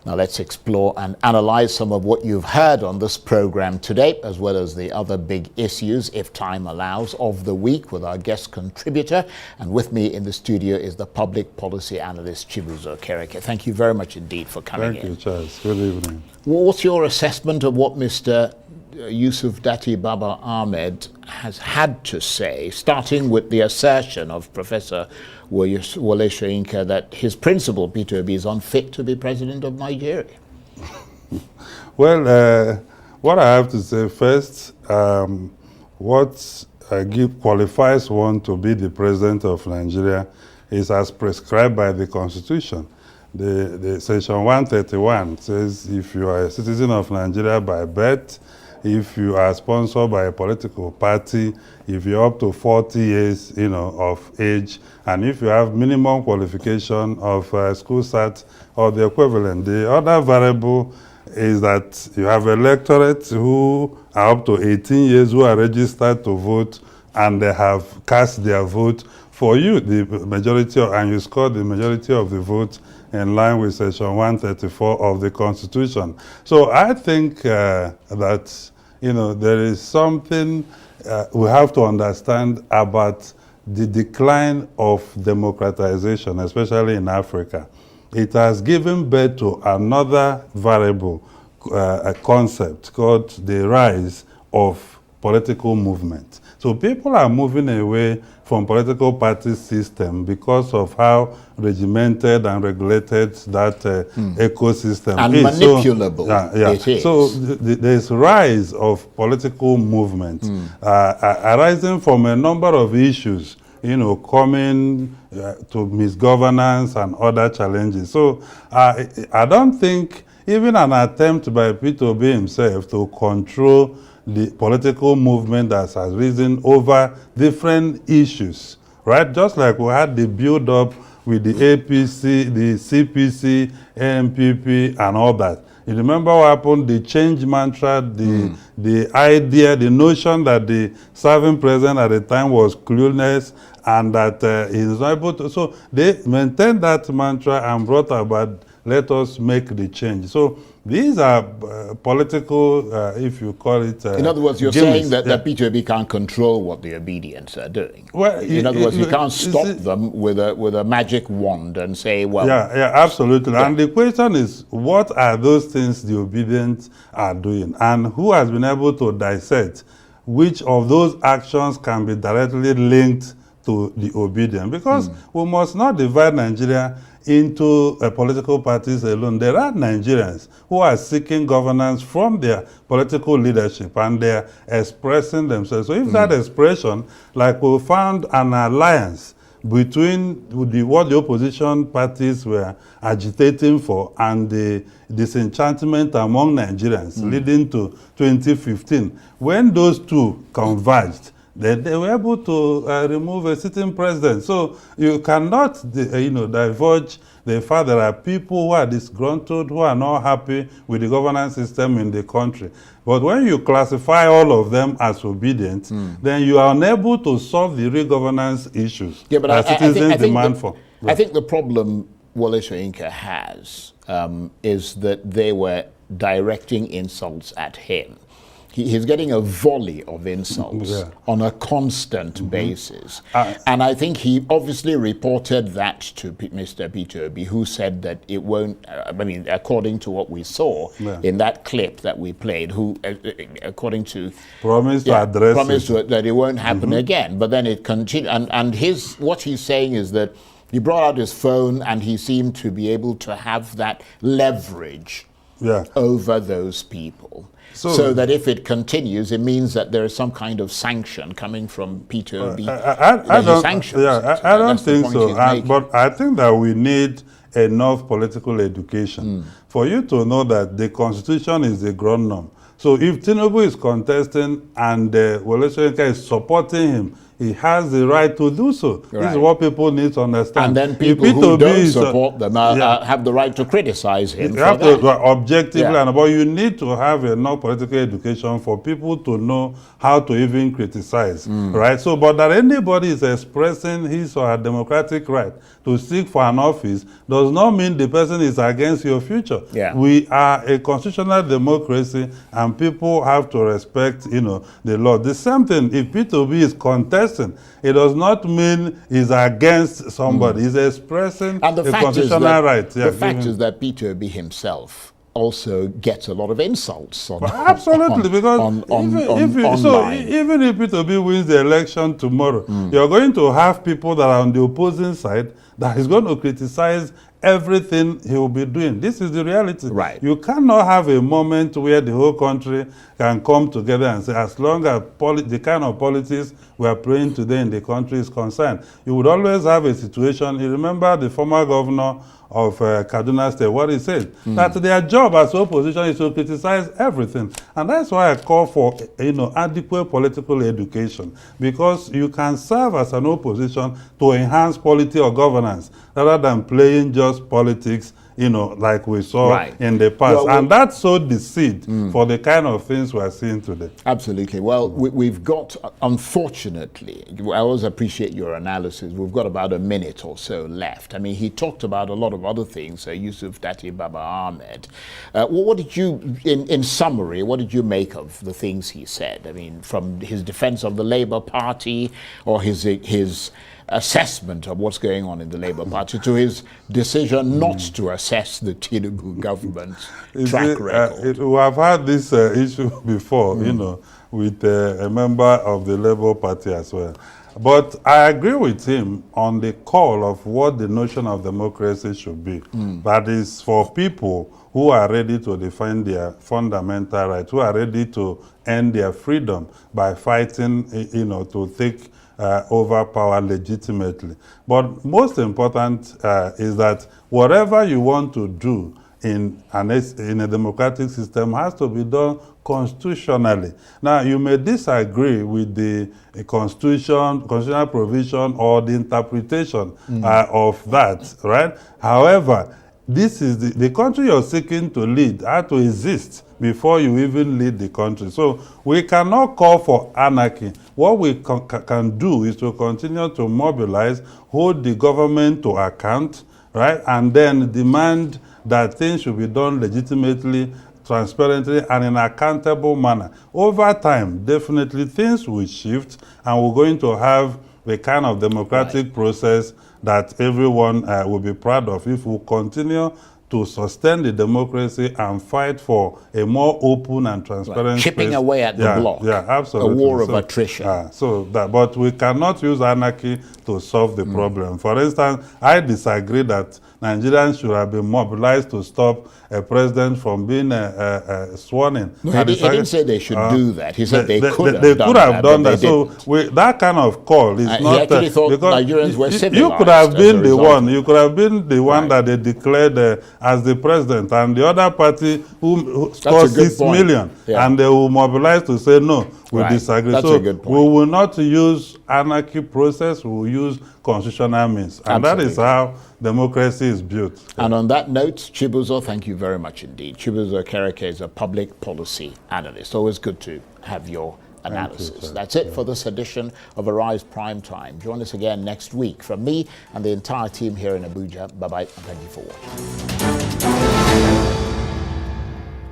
Now let's explore and analyze some of what you've heard on this program today, as well as the other big issues, if time allows, of the week with our guest contributor. And with me in the studio is the public policy analyst, Chibuzo Okereke. Thank you very much indeed for coming in. Thank you, Charles. Good evening. What's your assessment of what Mr. Yusuf Datti Baba Ahmed has had to say, starting with the assertion of Professor Wole Soyinka that his principal, Peter Obi, is unfit to be president of Nigeria? Well, what I have to say first, what qualifies one to be the president of Nigeria is as prescribed by the Constitution. The Section 131 says if you are a citizen of Nigeria by birth, if you are sponsored by a political party, if you're up to 40 years, of age, and if you have minimum qualification of school cert or the equivalent. The other variable is that you have electorates who are up to 18 years who are registered to vote and they have cast their vote for you, the majority, and you score the majority of the vote in line with Section 134 of the Constitution. So I think that there is something we have to understand about the decline of democratization, especially in Africa. It has given birth to another variable, a concept called the rise of political movement. So people are moving away from political party system because of how regimented and regulated that ecosystem and is. Manipulable it is. So there's rise of political movement arising from a number of issues, coming to misgovernance and other challenges. So I don't think even an attempt by Peter Obi himself to control the political movement that has risen over different issues, right? Just like we had the build-up with the APC, the CPC, ANPP, and all that. You remember what happened? The change mantra, the idea, the notion that the serving president at the time was clueless and that he was not able to. So they maintained that mantra and brought about, let us make the change. So these are political, if you call it. In other words, you're saying that Peter Obi can't control what the obedience are doing. Well, in other words, you can't stop them with a magic wand and say, well. Yeah, absolutely. Yeah. And the question is, what are those things the obedient are doing? And who has been able to dissect which of those actions can be directly linked to the obedient? Because we must not divide Nigeria into political parties alone. There are Nigerians who are seeking governance from their political leadership and they're expressing themselves. So if that expression, like we found an alliance between what the opposition parties were agitating for and the disenchantment among Nigerians leading to 2015, when those two converged, they were able to remove a sitting president. So you cannot, divulge the fact there are people who are disgruntled, who are not happy with the governance system in the country. But when you classify all of them as obedient, then you are unable to solve the real governance issues that citizens demand for. I think the problem Wole Soyinka has is that they were directing insults at him. He's getting a volley of insults on a constant basis. And I think he obviously reported that to Mr. Peter Obi, who said that it won't, according to what we saw in that clip that we played, who, according to... Promised to address that it won't happen again. But then it continued. And what he's saying is that he brought out his phone and he seemed to be able to have that leverage over those people. So that if it continues, it means that there is some kind of sanction coming from Peter Obi. I don't think so. But I think that we need enough political education for you to know that the Constitution is the ground norm. So if Tinubu is contesting and Wole Soyinka is supporting him he has the right to do so. This is what people need to understand. And then people who don't support them have the right to criticize him. You have to objectively, but you need to have enough political education for people to know how to even criticize, right? So, but that anybody is expressing his or her democratic right to seek for an office does not mean the person is against your future. We are a constitutional democracy, and people have to respect, the law. The same thing, if P2B is contesting, it does not mean he's against somebody. He's expressing a constitutional right. The fact is that P2B himself also gets a lot of insults absolutely, because even if P2B wins the election tomorrow, you're going to have people that are on the opposing side that is going to criticize everything he will be doing. This is the reality. You cannot have a moment where the whole country can come together and say, as long as the kind of politics we are playing today in the country is concerned, you would always have a situation. You remember the former governor of Kaduna State, what he said, that their job as opposition is to criticize everything. And that's why I call for, adequate political education, because you can serve as an opposition to enhance quality of governance rather than playing just politics, like we saw in the past. And that sowed the seed for the kind of things we're seeing today. Absolutely. Well, we've got, unfortunately, I always appreciate your analysis. We've got about a minute or so left. I mean, he talked about a lot of other things, Yusuf Dati Baba Ahmed. What did you, in summary, what did you make of the things he said? I mean, from his defense of the Labour Party, or his assessment of what's going on in the Labour Party, to his decision not to assess the Tinubu government's track record. We have had this issue before, with a member of the Labour Party as well. But I agree with him on the call of what the notion of democracy should be. That is for people who are ready to defend their fundamental rights, who are ready to end their freedom by fighting, to take over power legitimately. But most important is that whatever you want to do in a democratic system has to be done constitutionally. Now, you may disagree with the constitutional provision or the interpretation of that, right? However, this is the country you're seeking to lead had to exist before you even lead the country. So we cannot call for anarchy. What we can do is to continue to mobilize, hold the government to account, right? And then demand that things should be done legitimately, transparently, and in an accountable manner. Over time, definitely things will shift, and we're going to have the kind of democratic process that everyone will be proud of if we continue to sustain the democracy and fight for a more open and transparent chipping space. away at the block. Yeah, absolutely. A war of attrition. But we cannot use anarchy to solve the problem. For instance, I disagree that Nigerians should have been mobilized to stop a president from being sworn in. No, he didn't say they should do that. He said they could have done that. So that kind of call is not... He actually thought Nigerians were civilized. You could have been the one. You could have been the one that they declared as the president, and the other party who scored 6 million, and they will mobilize to say, no, we disagree. That's so a good point. We will not use anarchy process, we will use constitutional means. And that is how democracy is built. And on that note, Chibuzo, thank you very much indeed. Chibuzo Okereke is a public policy analyst. Always good to have your analysis. That's it for this edition of Arise Prime Time. Join us again next week. From me and the entire team here in Abuja, bye-bye, and thank you for watching.